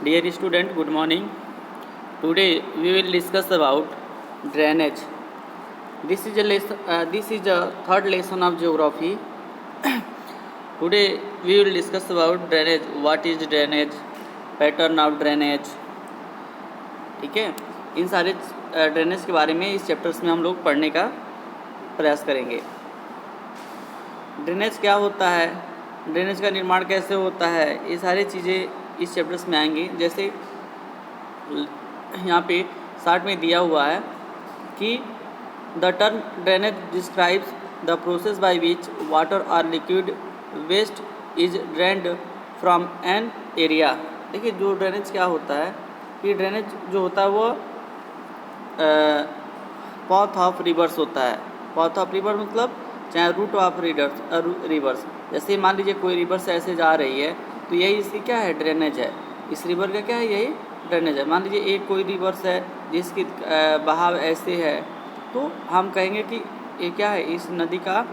Dear student, good morning. Today we will discuss about drainage. This is a third lesson of geography. Today we will discuss about drainage. What is drainage? Pattern of drainage. ठीक है, इन सारे drainage के बारे में इस chapters में हम लोग पढ़ने का प्रयास करेंगे। ड्रेनेज क्या होता है, ड्रेनेज का निर्माण कैसे होता है, ये सारी चीज़ें इस चैप्टर्स में आएंगी। जैसे यहाँ पे 60 में दिया हुआ है कि the term drainage describes the process by which water और liquid waste is drained from an area. देखिए, जो ड्रेनेज क्या होता है कि ड्रेनेज जो होता है वो पाथ ऑफ रिवर्स होता है। पाथ ऑफ रिवर मतलब चाहे रूट ऑफ रिवर्स। जैसे मान लीजिए कोई रिवर से ऐसे जा रही है तो यही इसकी क्या है, ड्रेनेज है। इस रिवर का क्या है, यही ड्रेनेज है। मान लीजिए एक कोई रिवर्स है जिसकी बहाव ऐसे है तो हम कहेंगे कि ये क्या है, इस नदी का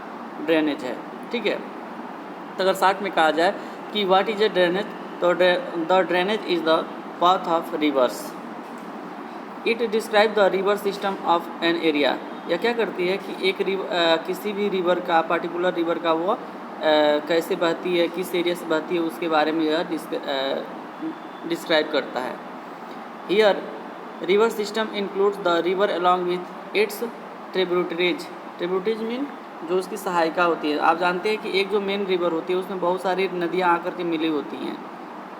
ड्रेनेज है। ठीक है, तो अगर 60 में कहा जाए कि व्हाट इज ए ड्रेनेज, तो the drainage is the path of reverse. It describe the river system of an area. यह क्या करती है कि एक किसी भी रिवर का, पर्टिकुलर रिवर का वो कैसे बहती है, किस एरिया से बहती है, उसके बारे में यह डिस्क्राइब करता है। Here river system includes the river along with its tributaries. Tributaries mean जो उसकी सहायिका होती है। आप जानते हैं कि एक जो मेन रिवर होती है उसमें बहुत सारी नदियाँ आकर के मिली होती हैं।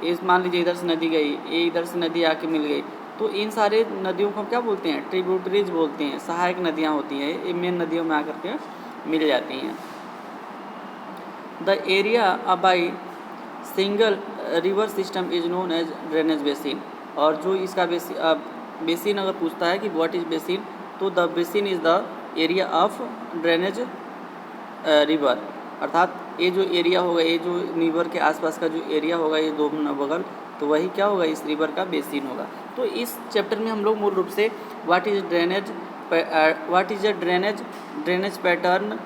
इस मान लीजिए इधर से नदी गई, ये इधर से नदी आके मिल गई, तो इन सारे नदियों को हम क्या बोलते हैं, ट्रिब्यूटरीज बोलते हैं। सहायक नदियाँ होती हैं, ये मेन नदियों में आकर के मिल जाती हैं। The area by single river system is known as drainage basin. और जो इसका बेसिन अगर पूछता है कि व्हाट इज बेसिन, तो the basin is the area of drainage river. अर्थात ये जो एरिया होगा, ये जो रिवर के आसपास का जो एरिया होगा, ये दो बगल, तो वही क्या होगा, इस रिवर का बेसिन होगा। तो इस चैप्टर में हम लोग मूल रूप से what is a drainage pattern,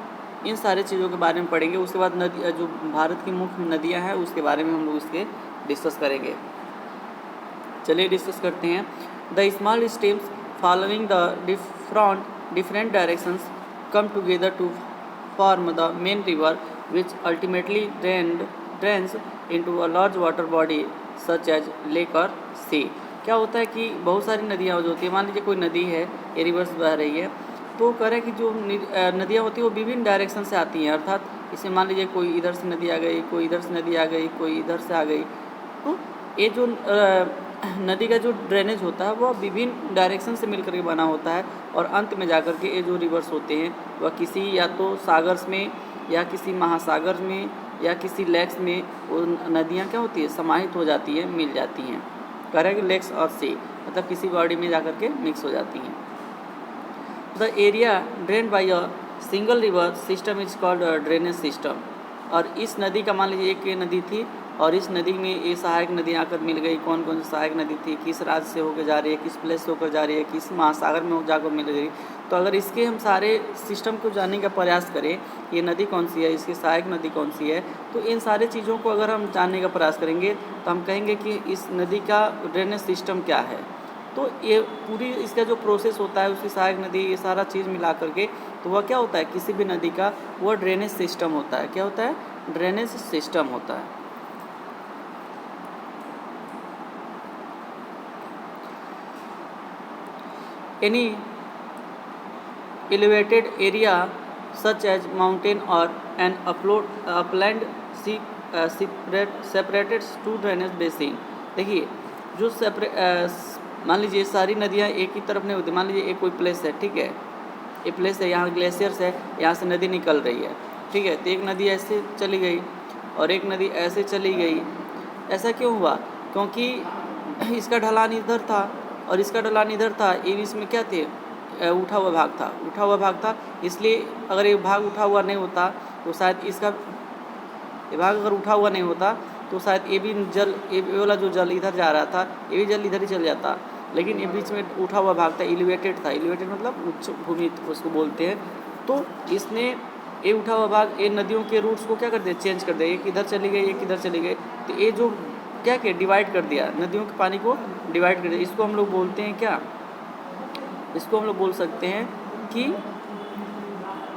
इन सारे चीज़ों के बारे में पढ़ेंगे। उसके बाद नदी, जो भारत की मुख्य नदियां हैं उसके बारे में हम लोग इसके डिस्कस करेंगे। चलिए डिस्कस करते हैं। The small streams following the different directions come together to form the main river which ultimately drains into a large water body such as lake or sea. क्या होता है कि बहुत सारी नदियाँ जो होती है, मान लीजिए कोई नदी है, ये रिवर्स बह रही है, तो कह रहे हैं कि जो नदियाँ होती है वो विभिन्न डायरेक्शन से आती हैं। अर्थात इसे मान लीजिए कोई इधर से नदी आ गई, कोई इधर से नदी आ गई, कोई इधर से आ गई, तो ये जो नदी का जो ड्रेनेज होता है वह विभिन्न डायरेक्शन से मिलकर के बना होता है। और अंत में जाकर के ये जो रिवर्स होते हैं वह किसी या तो सागर्स में या किसी महासागर में या किसी लेक्स में वो नदियाँ क्या होती है, समाहित हो जाती है, मिल जाती हैं। करेक्ट, लेक्स और सी मतलब किसी बॉडी में जाकर के मिक्स हो जाती हैं। The area drain by a single river system is called drainage system. और इस नदी का मान लीजिए एक नदी थी और इस नदी में ये सहायक नदी आकर मिल गई। कौन कौन सी सहायक नदी थी, किस राज्य से होकर जा रही है, किस प्लेस से होकर जा रही है, किस महासागर में जाकर मिल गई। तो अगर इसके हम सारे सिस्टम को जानने का प्रयास करें, ये नदी कौन सी है, इसकी सहायक नदी कौन सी है, तो इन सारे चीज़ों को अगर हम जानने का प्रयास करेंगे तो हम कहेंगे कि इस नदी का ड्रेनेज सिस्टम क्या है। तो ये पूरी इसका जो प्रोसेस होता है, उसकी सहायक नदी, ये सारा चीज़ मिला करके तो वह क्या होता है, किसी भी नदी का वह ड्रेनेज सिस्टम होता है। क्या होता है, ड्रेनेज सिस्टम होता है। Any elevated area such as mountain or an upland separated two drainage basin। देखिए, जो मान लीजिए सारी नदियाँ एक ही तरफ नहीं होती। मान लीजिए एक कोई प्लेस है, ठीक है, ये प्लेस है, यहाँ ग्लेशियर्स है, यहाँ से नदी निकल रही है, ठीक है, तो एक नदी ऐसे चली गई और एक नदी ऐसे चली गई। ऐसा क्यों हुआ, क्योंकि इसका ढलान इधर था और इसका ढलान इधर था, ये इसमें क्या थे, उठा हुआ भाग था। इसलिए अगर ये भाग उठा हुआ नहीं होता तो शायद इसका ये भाग अगर उठा हुआ नहीं होता तो शायद ये भी जल, ये वाला जो जल इधर जा रहा था, ये भी जल इधर ही चल जाता। लेकिन ये बीच में उठा हुआ भाग था, एलिवेटेड था। एलिवेटेड मतलब उच्च भूमि उसको बोलते हैं। तो इसने ये उठा हुआ भाग, ये नदियों के रूट्स को क्या कर दिया, चेंज कर दिया। एक इधर चली गई, एक इधर चली गई, तो ये जो क्या किया, डिवाइड कर दिया, नदियों के पानी को डिवाइड कर दिया। इसको हम लोग बोलते हैं क्या, इसको हम लोग बोल सकते हैं कि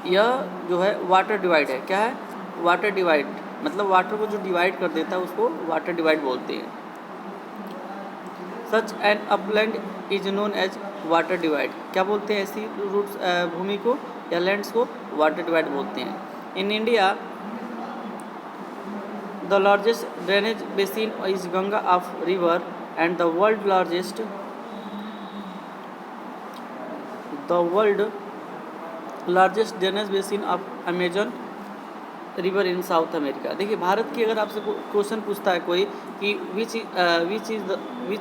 यह जो है वाटर डिवाइड है। क्या है, वाटर डिवाइड, मतलब वाटर को जो डिवाइड कर देता है उसको वाटर डिवाइड बोलते हैं। Such an upland is known as water divide. क्या बोलते हैं ऐसी रूट्स भूमि को या लैंड्स को, वाटर डिवाइड बोलते हैं। In India the largest drainage basin is Ganga of river and the world largest drainage basin of Amazon river in south America. देखिए भारत की अगर आपसे क्वेश्चन पूछता है कोई कि विच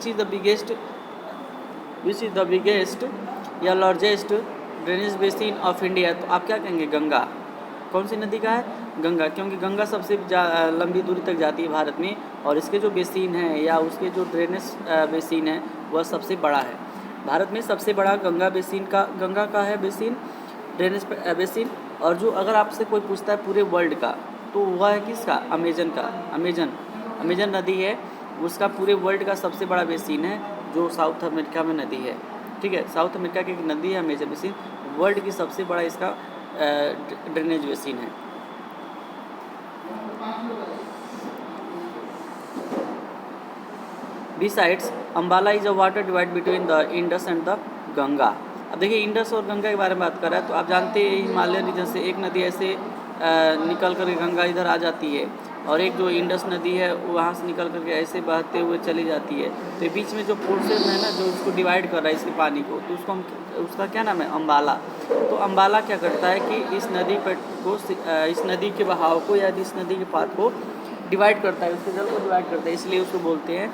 इज़ द बिगेस्ट या largest drainage basin of India, तो आप क्या कहेंगे, गंगा। कौन सी नदी का है, गंगा, क्योंकि गंगा सबसे लंबी दूरी तक जाती है भारत में, और इसके जो बेसिन है या उसके जो ड्रेनेज बेसिन है वह सबसे बड़ा है। भारत में सबसे बड़ा गंगा का है बेसिन, ड्रेनेज बेसिन। और जो अगर आपसे कोई पूछता है पूरे वर्ल्ड का, तो वह है किसका, अमेजन का। अमेजन नदी है, उसका पूरे वर्ल्ड का सबसे बड़ा बेसिन है, जो साउथ अमेरिका में नदी है। ठीक है, साउथ अमेरिका की एक नदी है अमेजन बेसिन, वर्ल्ड की सबसे बड़ा इसका ड्रेनेज बेसिन है। Besides, Ambala is a water divide between the Indus and the Ganga. अब देखिए इंडस और गंगा के बारे में बात कर रहा है, तो आप जानते हैं हिमालयन रीजन से एक नदी ऐसे निकल कर गंगा इधर आ जाती है, और एक जो इंडस नदी है वहाँ से निकल करके ऐसे बहते हुए चली जाती है। तो बीच में जो पोर्शन है ना, जो उसको डिवाइड कर रहा है इसके पानी को, तो उसका क्या नाम है, अम्बाला। तो अम्बाला क्या करता है कि इस नदी के बहाव को या इस नदी के पाथ को डिवाइड करता है, उसके जल को डिवाइड करता है, इसलिए उसको बोलते हैं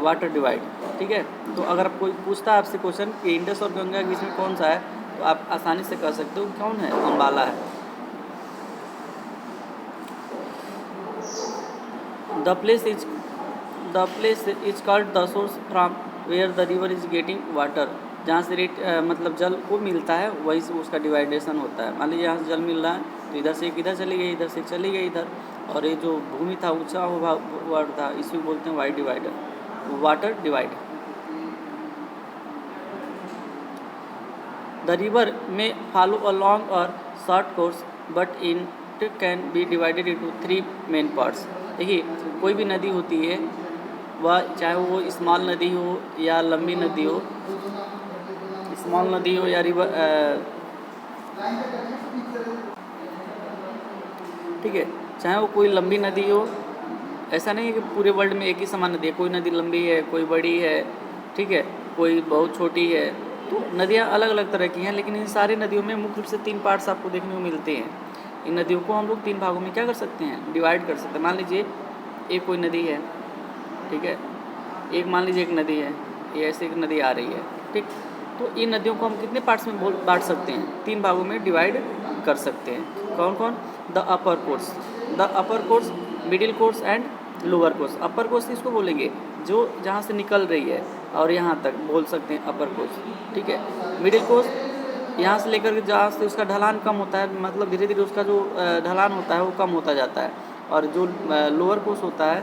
वाटर डिवाइड। ठीक है, तो अगर कोई पूछता है आपसे क्वेश्चन कि इंडस और गंगा के बीच में कौन सा है, तो आप आसानी से कह सकते हो कौन है, अम्बाला है। The place is called the source from where the river is getting water. जहाँ से मतलब जल को मिलता है वहीं से उसका डिवाइडेशन होता है। मान लीजिए यहाँ से जल मिल रहा है, तो इधर से एक इधर चली गई, इधर से चली गई इधर, और ये जो भूमि था ऊंचा हुआ था, इसी को बोलते हैं वाटर डिवाइड। द रिवर में फॉलो अ लॉन्ग और short course but it can be divided into 3 main parts. देखिए कोई भी नदी होती है, वह चाहे वो स्मॉल नदी हो या लंबी नदी हो, स्मॉल नदी हो या रिवर, ठीक है, चाहे वो कोई लंबी नदी हो। ऐसा नहीं है कि पूरे वर्ल्ड में एक ही समान नदी है, कोई नदी लंबी है, कोई बड़ी है, ठीक है, कोई बहुत छोटी है। तो नदियाँ अलग अलग तरह की हैं, लेकिन इन सारी नदियों में मुख्य रूप से 3 पार्ट्स आपको देखने को मिलते हैं। इन नदियों को हम लोग 3 भागों में क्या कर सकते हैं, डिवाइड कर सकते हैं। मान लीजिए एक कोई नदी है, ठीक है, एक मान लीजिए एक नदी है, ये ऐसे एक नदी आ रही है, ठीक। तो इन नदियों को हम कितने पार्ट्स में बांट सकते हैं, 3 भागों में डिवाइड कर सकते हैं। कौन कौन, the upper course, middle course and lower course. Upper course किसको बोलेंगे, जो जहाँ से निकल रही है और यहाँ तक बोल सकते हैं अपर कोर्स, ठीक है। मिडिल कोर्स यहाँ से लेकर के जहाँ से उसका ढलान कम होता है, मतलब धीरे धीरे उसका जो ढलान होता है वो कम होता जाता है, और जो लोअर कोर्स होता है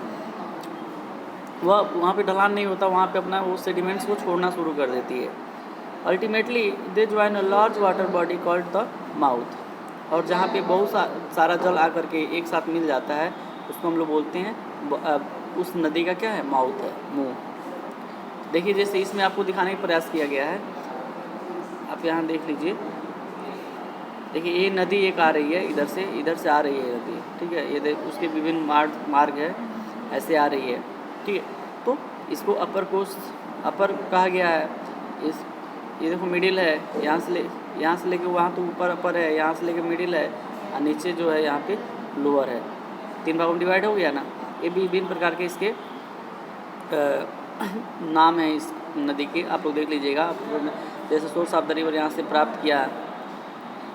वहाँ पे ढलान नहीं होता, वहाँ पे अपना वो सेडिमेंट्स को छोड़ना शुरू कर देती है। Ultimately they join a large water body called the mouth, और जहाँ पे बहुत सारा जल आकर के एक साथ मिल जाता है उसको हम लोग बोलते हैं, उस नदी का क्या है, माउथ है, मुंह। देखिए जैसे इसमें आपको दिखाने का प्रयास किया गया है, आप यहाँ देख लीजिए। देखिए ये नदी एक आ रही है, इधर से आ रही है नदी, ठीक है, ये उसके विभिन्न मार्ग है, ऐसे आ रही है, ठीक है। तो इसको अपर कहा गया है। ये देखो मिडिल है, यहाँ से लेके वहाँ तो ऊपर अपर है, यहाँ से लेके मिडिल है, और नीचे जो है यहाँ पे लोअर है। 3 भागों में डिवाइड हो गया ना। ये भी विभिन्न प्रकार के इसके नाम है इस नदी के, आप लोग देख लीजिएगा। जैसे सोर्स ऑफ द रिवर यहाँ से प्राप्त किया,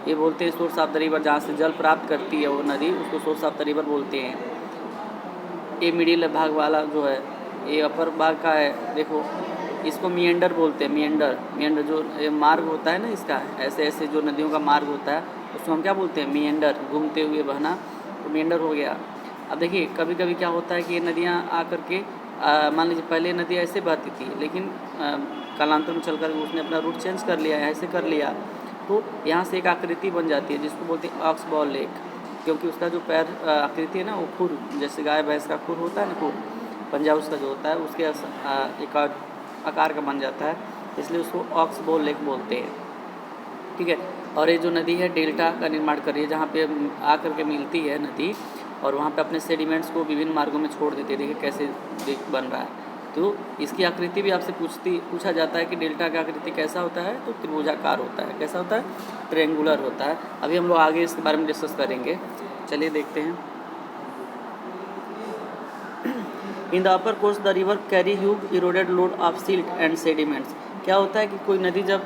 ये बोलते हैं सोर्स ऑफ द रिवर, जहाँ से जल प्राप्त करती है वो नदी, उसको सोर्स ऑफ द रिवर बोलते हैं। ये मिडिल भाग वाला जो है, ये अपर भाग का है, देखो इसको मिएंडर बोलते हैं। मिएंडर जो ये मार्ग होता है ना इसका, ऐसे ऐसे जो नदियों का मार्ग होता है उसको हम क्या बोलते हैं, मिएंडर, घूमते हुए बहना, तो मिएंडर हो गया। अब देखिए कभी कभी क्या होता है कि ये नदियाँ आकर के मान लीजिए पहले नदी ऐसे बहती थी, लेकिन कालांतर में चल कर उसने अपना रूट चेंज कर लिया, ऐसे कर लिया, तो यहाँ से एक आकृति बन जाती है जिसको बोलते हैं ऑक्स बॉल लेक, क्योंकि उसका जो पैर आकृति है ना वो खुर, जैसे गाय भैंस का खुर होता है ना, खुर पंजा उसका जो होता है उसके एक आकार का बन जाता है, इसलिए उसको ऑक्स बॉल लेक बोलते हैं। ठीक है, और ये जो नदी है डेल्टा का निर्माण कर रही है, जहाँ पे आकर के मिलती है नदी और वहाँ पे अपने सेडिमेंट्स को विभिन्न मार्गों में छोड़ देती है। देखिए कैसे बन रहा है। तो इसकी आकृति भी आपसे पूछा जाता है कि डेल्टा का आकृति कैसा होता है, तो त्रिभुजाकार होता है। कैसा होता है? ट्रेंगुलर होता है। अभी हम लोग आगे इसके बारे में डिस्कस करेंगे, चलिए देखते हैं। In the upper course the river carry huge eroded load of silt and sediments. क्या होता है कि कोई नदी जब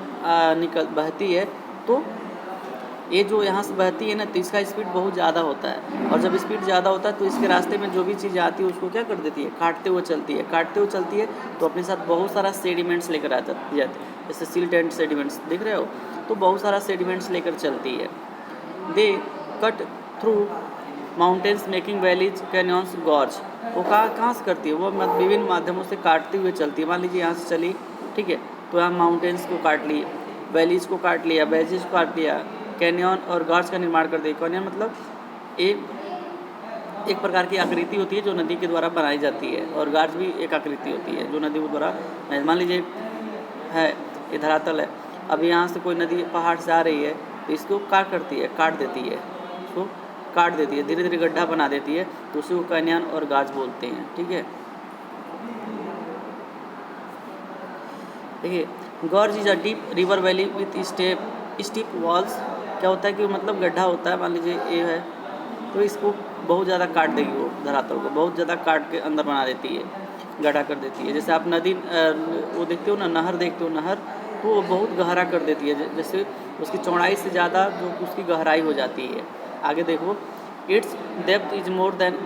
बहती है तो ये जो यहाँ से बहती है ना, तो इसका स्पीड बहुत ज़्यादा होता है, और जब स्पीड ज़्यादा होता है तो इसके रास्ते में जो भी चीज़ आती है उसको क्या कर देती है? काटते हुए चलती है। काटते हुए चलती है तो अपने साथ बहुत सारा सेडिमेंट्स लेकर आ जाती है, जैसे सिल्ट एंड सेडिमेंट्स दिख रहे हो, तो बहुत सारा सेडिमेंट्स लेकर चलती है। They cut through mountains making valleys canyons gorge. वो कहाँ से करती है? वो विभिन्न माध्यमों से काटते हुए चलती है। मान लीजिए यहाँ से चली, ठीक है, तो यहाँ माउंटेन्स को काट ली, वैलीज को काट लिया, बैजेस को काट लिया, कैनियन और गॉर्ज का निर्माण कर दिया। कैनियन मतलब एक प्रकार की आकृति होती है जो नदी के द्वारा बनाई जाती है, और गार्ज भी एक आकृति होती है जो नदी के द्वारा, मान लीजिए है ये धरातल है, अब यहाँ से कोई नदी पहाड़ से आ रही है तो इसको काट देती है, इसको काट देती है, धीरे धीरे गड्ढा बना देती है, तो उसी को कैनियन और गार्ज बोलते हैं। ठीक है, देखिए gorge is a deep river valley with steep walls. क्या होता है कि मतलब गड्ढा होता है, मान लीजिए ये है, तो इसको बहुत ज़्यादा काट देगी, वो धरातल को बहुत ज़्यादा काट के अंदर बना देती है, गड्ढा कर देती है। जैसे आप नदी वो देखते हो ना, नहर देखते हो, नहर तो वो बहुत गहरा कर देती है, जैसे उसकी चौड़ाई से ज़्यादा जो उसकी गहराई हो जाती है। आगे देखो, it's depth is more than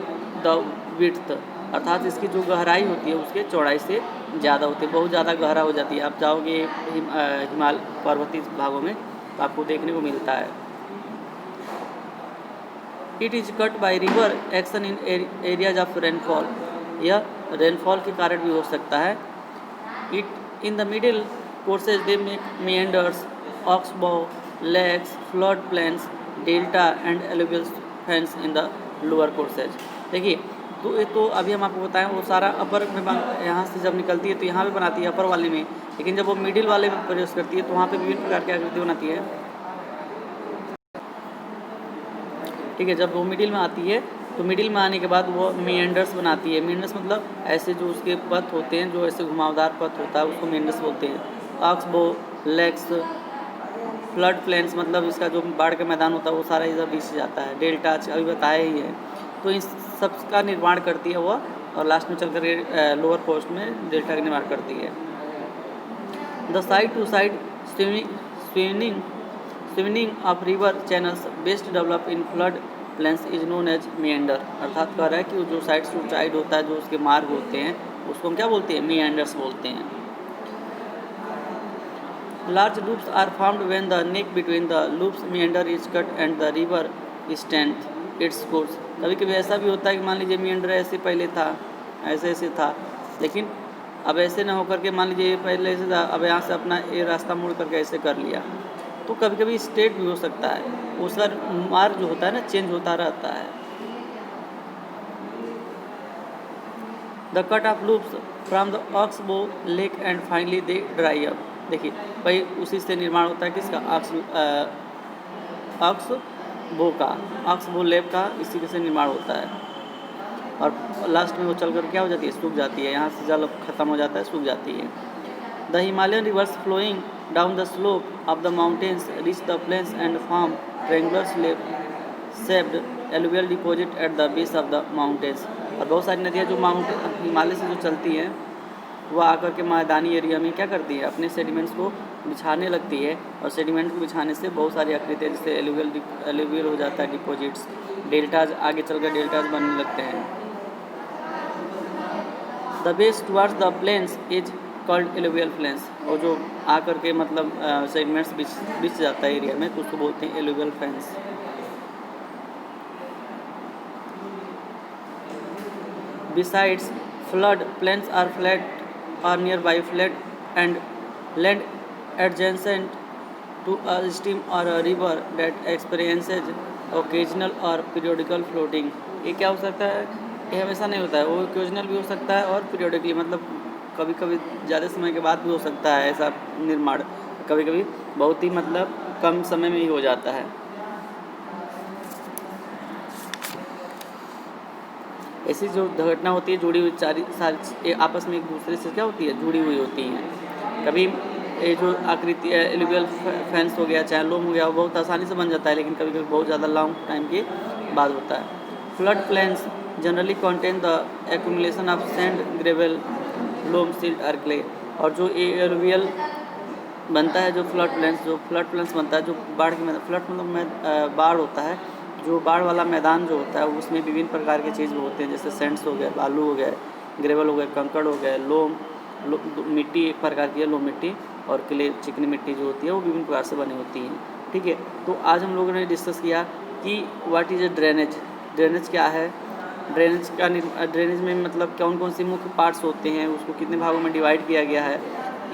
the width, अर्थात इसकी जो गहराई होती है उसके चौड़ाई से ज़्यादा होती है, बहुत ज़्यादा गहरा हो जाती है। आप जाओगे हिमालय पर्वतीय भागों में तो आपको देखने को मिलता है। It is cut by river action in areas of rainfall, यह रेनफॉल के कारण भी हो सकता है। It in the middle courses they make meanders, oxbow, lakes, flood plains, delta and alluvial fans in the lower courses। देखिए तो ये तो अभी हम आपको बताएं, वो सारा अपर में यहाँ से जब निकलती है तो यहाँ पे बनाती है अपर वाले में, लेकिन जब वो मिडिल वाले में प्रवेश करती है तो वहाँ पे विभिन्न प्रकार की आकृति बनाती है। ठीक है, जब वो मिडिल में आती है तो मिडिल में आने के बाद वो meanders बनाती है। meanders मतलब ऐसे जो उसके पथ होते हैं, जो ऐसे घुमावदार पथ होता है उसको meanders बोलते हैं। ऑक्सबो, लेक्स, फ्लड प्लेन्स मतलब इसका जो बाढ़ का मैदान होता है वो सारा इधर बीच जाता है। डेल्टा अभी बताया ही है, तो इन सब का निर्माण करती है वह, और लास्ट में चलकर लोअर कोस्ट में डेल्टा का निर्माण करती है। The side to side swimming of river channels best develop in flood plains is known as meander। अर्थात कह रहा है कि जो साइड टू साइड होता है, जो उसके मार्ग होते हैं उसको हम क्या बोलते हैं? meanders बोलते हैं। Large loops are formed when the neck between the loops meander is cut and the river stands its course। कभी कभी ऐसा भी होता है कि मान लीजिए meander ऐसे पहले था, ऐसे था, लेकिन अब ऐसे ना होकर के मान लीजिए पहले ऐसे था, अब यहाँ से अपना ये रास्ता मोड़ करके ऐसे कर लिया, तो कभी कभी स्ट्रेट भी हो सकता है, उसका मार्ग जो होता है ना चेंज होता रहता है। The cut off loops from the oxbow lake and finally they dry up. देखिए भाई उसी से निर्माण होता है किसका? ऑक्सबो लेक का इसी से निर्माण होता है, और लास्ट में वो चल कर क्या हो जाती है? सूख जाती है, यहाँ से जल खत्म हो जाता है, सूख जाती है। The Himalayan rivers flowing down the slope of the mountains reach the plains and form triangular shaped alluvial deposit at the base of the mountains. और बहुत सारी नदियाँ जो हिमालय से जो चलती हैं वह आकर के मैदानी एरिया में क्या करती है? अपने सेडिमेंट्स को बिछाने लगती है, और सेडिमेंट को बिछाने से बहुत सारी आकृतियाँ जैसे एलुवियल हो जाता है, डिपॉजिट्स, डेल्टाज, आगे चलकर डेल्टाज बनने लगते हैं। The base towards the plains is called alluvial plains, और जो आकर के मतलब सेडिमेंट्स बिछ जाता है एरिया में तो उसको बोलते हैं alluvial plains. Besides, flood plains are flat or nearby flat and land adjacent to a stream or a river that experiences occasional or periodical floating। ये क्या हो सकता है? ये हमेशा नहीं होता है, वो ओकेजनल भी हो सकता है और पीरियोडिकली मतलब कभी कभी ज़्यादा समय के बाद भी हो सकता है ऐसा निर्माण, कभी कभी बहुत ही मतलब कम समय में ही हो जाता है। ऐसी जो घटना होती है जुड़ी हुई सारी आपस में एक दूसरे से क्या होती है, जुड़ी हुई होती हैं। कभी ये जो आकृति एलुवियल फैंस हो गया, चाहे लोम हो गया, वो बहुत आसानी से बन जाता है, लेकिन कभी कभी बहुत ज़्यादा लॉन्ग टाइम के बाद होता है। Flood plains generally contain the accumulation of sand, gravel, loam, silt और क्ले। और जो एलुवियल बनता है, जो फ्लड प्लेन्स बनता है, जो बाढ़ के फ्लड मतलब बाढ़ होता है, जो बाढ़ वाला मैदान जो होता है उसमें विभिन्न प्रकार के चीज़ होते हैं, जैसे सैंड्स हो गए, बालू हो गए, ग्रेवल हो गए, कंकड़ हो गए, लोम मिट्टी एक प्रकार की है, लोम मिट्टी, और क्ले चिकनी मिट्टी जो होती है वो विभिन्न प्रकार से बनी होती हैं। ठीक है, तो आज हम लोगों ने डिस्कस किया कि what is a drainage, drainage क्या है, ड्रेनेज में मतलब कौन कौन सी मुख्य पार्ट्स होते हैं, उसको कितने भागों में डिवाइड किया गया है,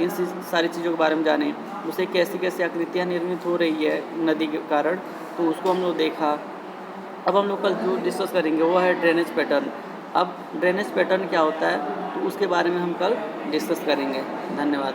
इन सारी चीज़ों के बारे में जाने, उसे कैसी कैसी आकृतियाँ निर्मित हो रही है नदी के कारण, तो उसको हम लोग देखा। अब हम लोग कल जो डिस्कस करेंगे वो है ड्रेनेज पैटर्न। अब ड्रेनेज पैटर्न क्या होता है तो उसके बारे में हम कल डिस्कस करेंगे। धन्यवाद।